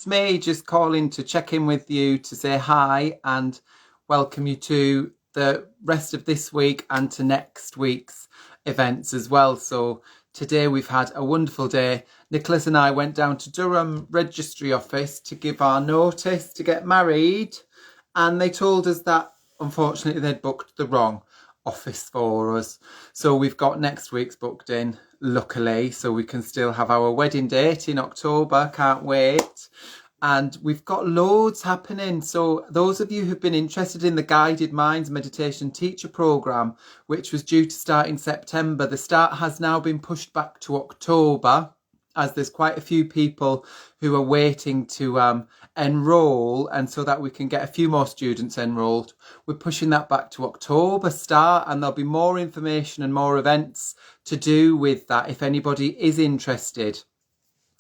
It's me just calling to check in with you to say hi and welcome you to the rest of this week and to next week's events as well. So today we've had a wonderful day. Nicolas and I went down to Durham registry office to give our notice to get married, and they told us that unfortunately they'd booked the wrong office for us. So we've got next week's booked in, luckily, so we can still have our wedding date in October. Can't wait. And we've got loads happening. So those of you who've been interested in the Guided Minds Meditation Teacher Programme, which was due to start in September, the start has now been pushed back to October, as there's quite a few people who are waiting to enrol, and so that we can get a few more students enrolled, we're pushing that back to October start, and there'll be more information and more events to do with that if anybody is interested.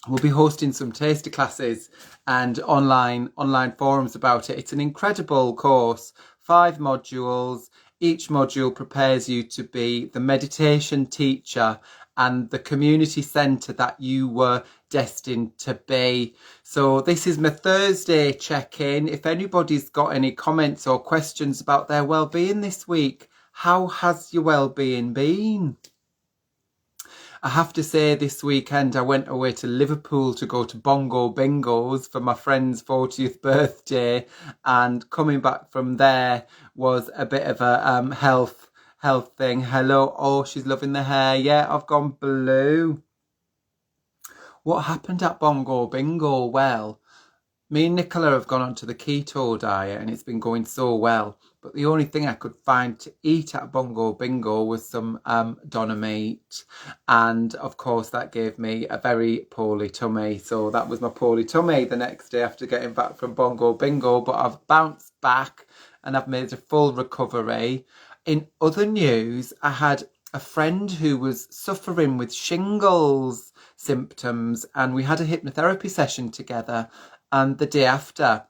We'll be hosting some taster classes and online forums about it. It's an incredible course, 5 modules. Each module prepares you to be the meditation teacher and the community centre that you were destined to be. So this is my Thursday check-in. If anybody's got any comments or questions about their well-being this week, how has your well-being been? I have to say this weekend I went away to Liverpool to go to Bongo Bingos for my friend's 40th birthday, and coming back from there was a bit of a health thing. Hello, oh, she's loving the hair. Yeah, I've gone blue. What happened at Bongo Bingo? Well, me and Nicola have gone onto the keto diet and it's been going so well. But the only thing I could find to eat at Bongo Bingo was some doner meat. And of course that gave me a very poorly tummy. So that was my poorly tummy the next day after getting back from Bongo Bingo. But I've bounced back and I've made a full recovery. In other news, I had a friend who was suffering with shingles symptoms, and we had a hypnotherapy session together. And the day after,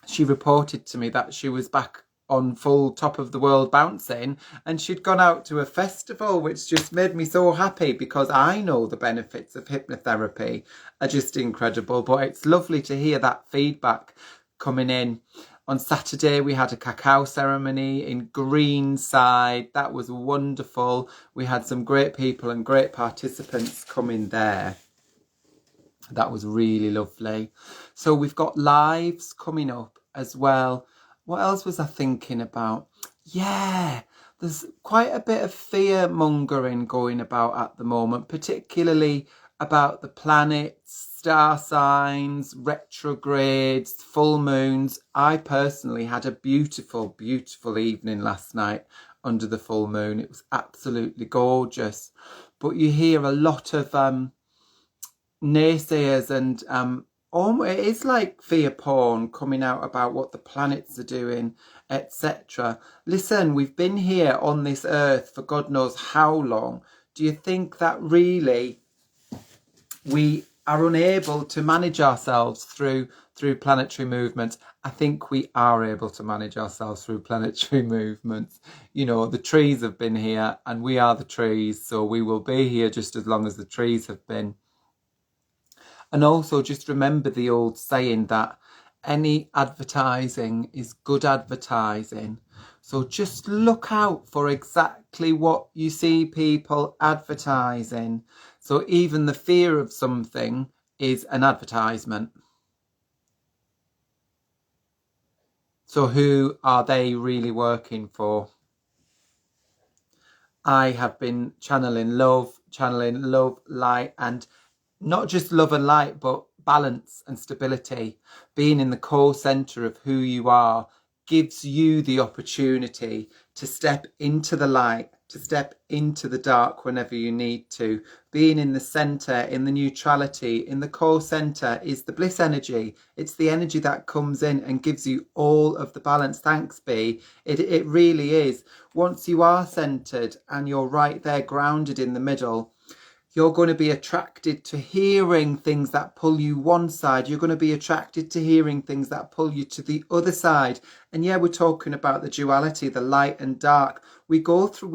she reported to me that she was back on full top of the world bouncing, and she'd gone out to a festival, which just made me so happy because I know the benefits of hypnotherapy are just incredible. But it's lovely to hear that feedback coming in. On Saturday, we had a cacao ceremony in Greenside. That was wonderful. We had some great people and great participants coming there. That was really lovely. So we've got lives coming up as well. What else was I thinking about? Yeah, there's quite a bit of fear mongering going about at the moment, particularly about the planets, star signs, retrogrades, full moons. I personally had a beautiful, beautiful evening last night under the full moon. It was absolutely gorgeous. But you hear a lot of naysayers and it is like fear porn coming out about what the planets are doing, etc. Listen, we've been here on this earth for God knows how long. Do you think that really we are unable to manage ourselves through planetary movements? I think we are able to manage ourselves through planetary movements. You know, the trees have been here and we are the trees, so we will be here just as long as the trees have been. And also just remember the old saying that any advertising is good advertising. So just look out for exactly what you see people advertising. So even the fear of something is an advertisement. So who are they really working for? I have been channeling love, light, and not just love and light, but balance and stability. Being in the core centre of who you are gives you the opportunity to step into the light, to step into the dark whenever you need to. Being in the centre, in the neutrality, in the core centre is the bliss energy. It's the energy that comes in and gives you all of the balance. Thanks, B. It really is. Once you are centred and you're right there grounded in the middle, You're going to be attracted to hearing things that pull you one side. You're going to be attracted to hearing things that pull you to the other side. And yeah, we're talking about the duality, the light and dark. We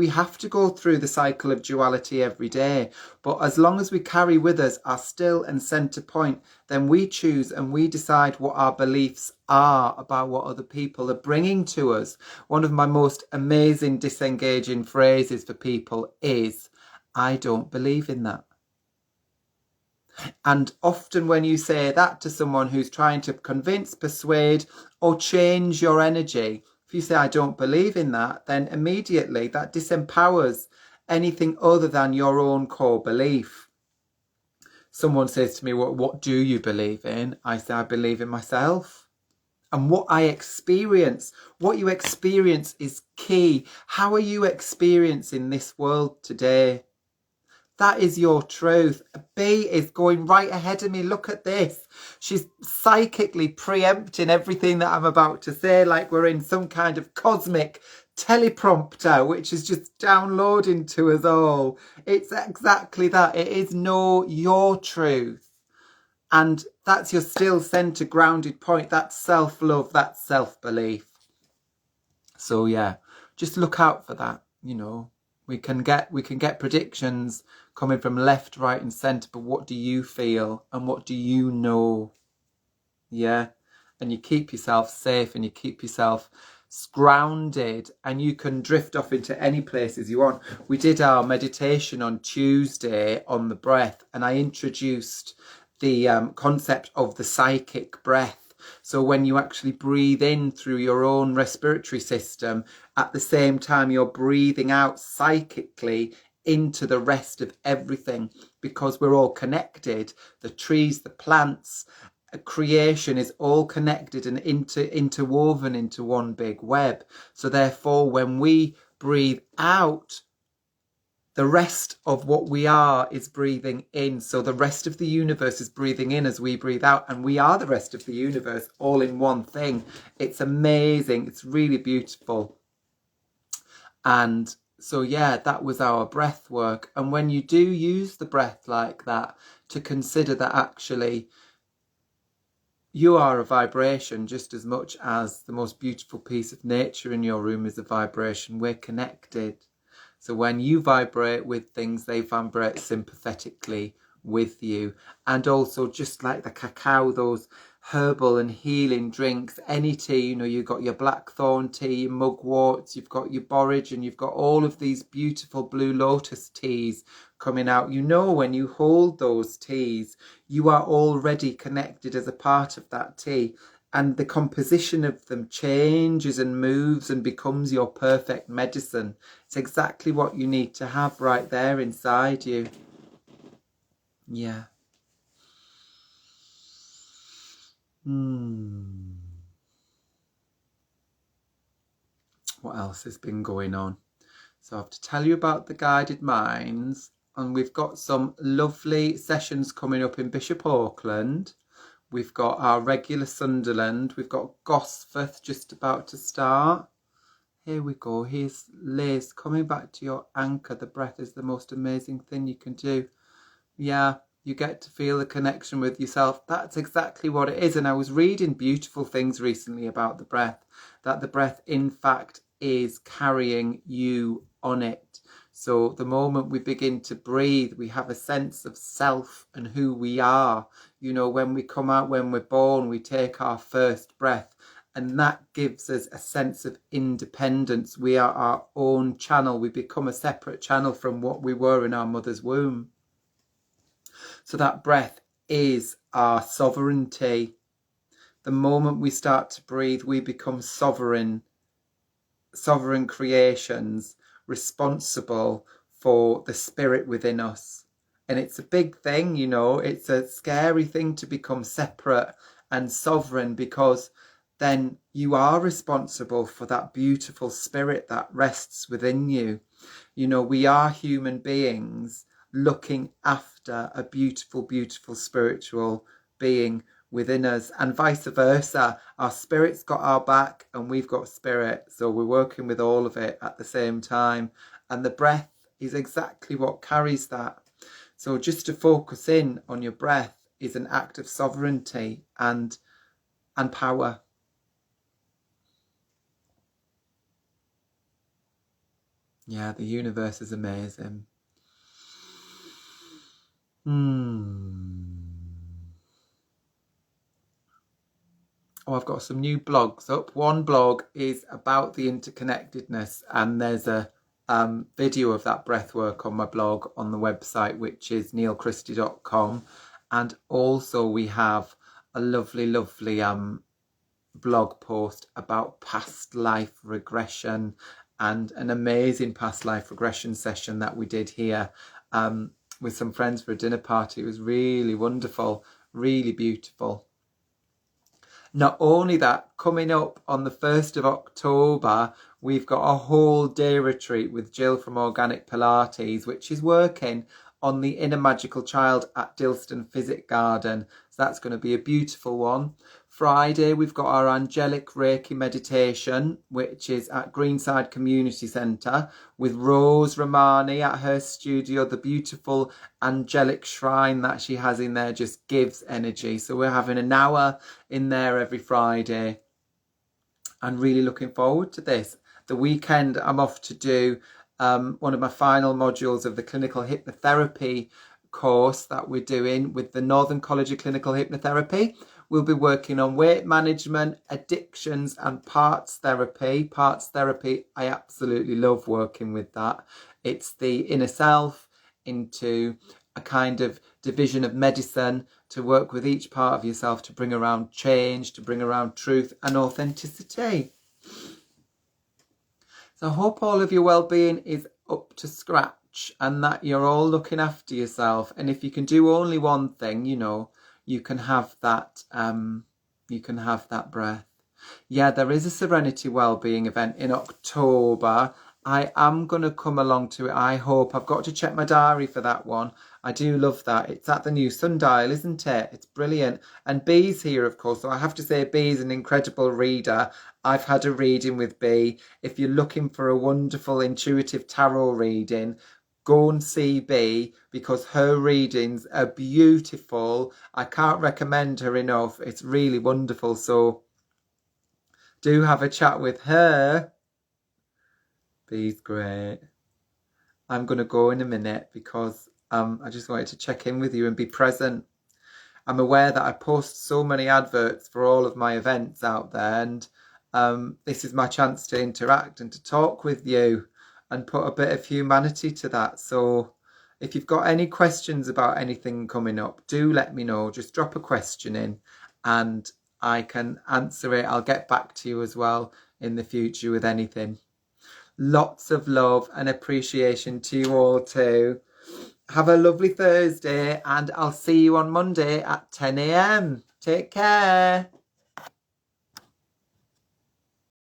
have to go through the cycle of duality every day. But as long as we carry with us our still and center point, then we choose and we decide what our beliefs are about what other people are bringing to us. One of my most amazing disengaging phrases for people is, I don't believe in that. And often when you say that to someone who's trying to convince, persuade, or change your energy, if you say, I don't believe in that, then immediately that disempowers anything other than your own core belief. Someone says to me, what do you believe in? I say, I believe in myself. And what I experience, what you experience is key. How are you experiencing this world today? That is your truth. B is going right ahead of me. Look at this. She's psychically preempting everything that I'm about to say, like we're in some kind of cosmic teleprompter, which is just downloading to us all. It's exactly that. It is your truth. And that's your still center grounded point. That's self-love. That's self-belief. So yeah, just look out for that, We can get predictions coming from left, right and centre, but what do you feel and what do you know? Yeah. And you keep yourself safe and you keep yourself grounded, and you can drift off into any places you want. We did our meditation on Tuesday on the breath, and I introduced the concept of the psychic breath. So when you actually breathe in through your own respiratory system, at the same time you're breathing out psychically into the rest of everything, because we're all connected. The trees, the plants, creation is all connected and interwoven into one big web. So therefore, when we breathe out, the rest of what we are is breathing in. So the rest of the universe is breathing in as we breathe out, and we are the rest of the universe all in one thing. It's amazing. It's really beautiful. And so, yeah, that was our breath work. And when you do use the breath like that, to consider that actually you are a vibration just as much as the most beautiful piece of nature in your room is a vibration. We're connected. So when you vibrate with things, they vibrate sympathetically with you. And also, just like the cacao, those herbal and healing drinks, any tea, you've got your blackthorn tea, your mugwort, you've got your borage, and you've got all of these beautiful blue lotus teas coming out. When you hold those teas, you are already connected as a part of that tea. And the composition of them changes and moves and becomes your perfect medicine. It's exactly what you need to have right there inside you. Yeah. What else has been going on? So I have to tell you about the guided minds. And we've got some lovely sessions coming up in Bishop Auckland. We've got our regular Sunderland. We've got Gosforth just about to start. Here we go. Here's Liz. Coming back to your anchor. The breath is the most amazing thing you can do. Yeah, you get to feel the connection with yourself. That's exactly what it is. And I was reading beautiful things recently about the breath. That the breath, in fact, is carrying you on it. So the moment we begin to breathe, we have a sense of self and who we are. When we come out, when we're born, we take our first breath, and that gives us a sense of independence. We are our own channel. We become a separate channel from what we were in our mother's womb. So that breath is our sovereignty. The moment we start to breathe, we become sovereign creations, responsible for the spirit within us. And it's a big thing, it's a scary thing to become separate and sovereign, because then you are responsible for that beautiful spirit that rests within you. We are human beings looking after a beautiful, beautiful spiritual being within us, and vice versa. Our spirit's got our back and we've got spirit, so we're working with all of it at the same time, and the breath is exactly what carries that. So just to focus in on your breath is an act of sovereignty and power. Yeah, the universe is amazing. Oh, I've got some new blogs up. One blog is about the interconnectedness, and there's a video of that breathwork on my blog on the website, which is neilchristie.com. And also we have a lovely blog post about past life regression, and an amazing past life regression session that we did here with some friends for a dinner party. It was really wonderful, really beautiful. Not only that, coming up on the 1st of October, we've got a whole day retreat with Jill from Organic Pilates, which is working on the inner magical child at Dilston Physic Garden. So that's going to be a beautiful one. Friday, we've got our angelic Reiki meditation, which is at Greenside Community Centre with Rose Romani at her studio. The beautiful angelic shrine that she has in there just gives energy. So we're having an hour in there every Friday, and really looking forward to this. The weekend, I'm off to do one of my final modules of the clinical hypnotherapy course that we're doing with the Northern College of Clinical Hypnotherapy. We'll be working on weight management, addictions, and parts therapy. Parts therapy, I absolutely love working with that. It's the inner self into a kind of division of medicine to work with each part of yourself to bring around change, to bring around truth and authenticity. So I hope all of your well-being is up to scratch and that you're all looking after yourself. And if you can do only one thing, you know, you can have that breath. Yeah, there is a Serenity Wellbeing event in October. I am going to come along to it, I hope. I've got to check my diary for that one. I do love that. It's at the new Sundial, isn't it? It's brilliant. And Bee's here, of course. So I have to say, Bee's an incredible reader. I've had a reading with Bee. If you're looking for a wonderful intuitive tarot reading, go and see Bee, because her readings are beautiful. I can't recommend her enough. It's really wonderful. So do have a chat with her. Bee's great. I'm going to go in a minute because I just wanted to check in with you and be present. I'm aware that I post so many adverts for all of my events out there, and this is my chance to interact and to talk with you and put a bit of humanity to that. So if you've got any questions about anything coming up, do let me know. Just drop a question in and I can answer it. I'll get back to you as well in the future with anything. Lots of love and appreciation to you all too. Have a lovely Thursday, and I'll see you on Monday at 10 a.m. Take care.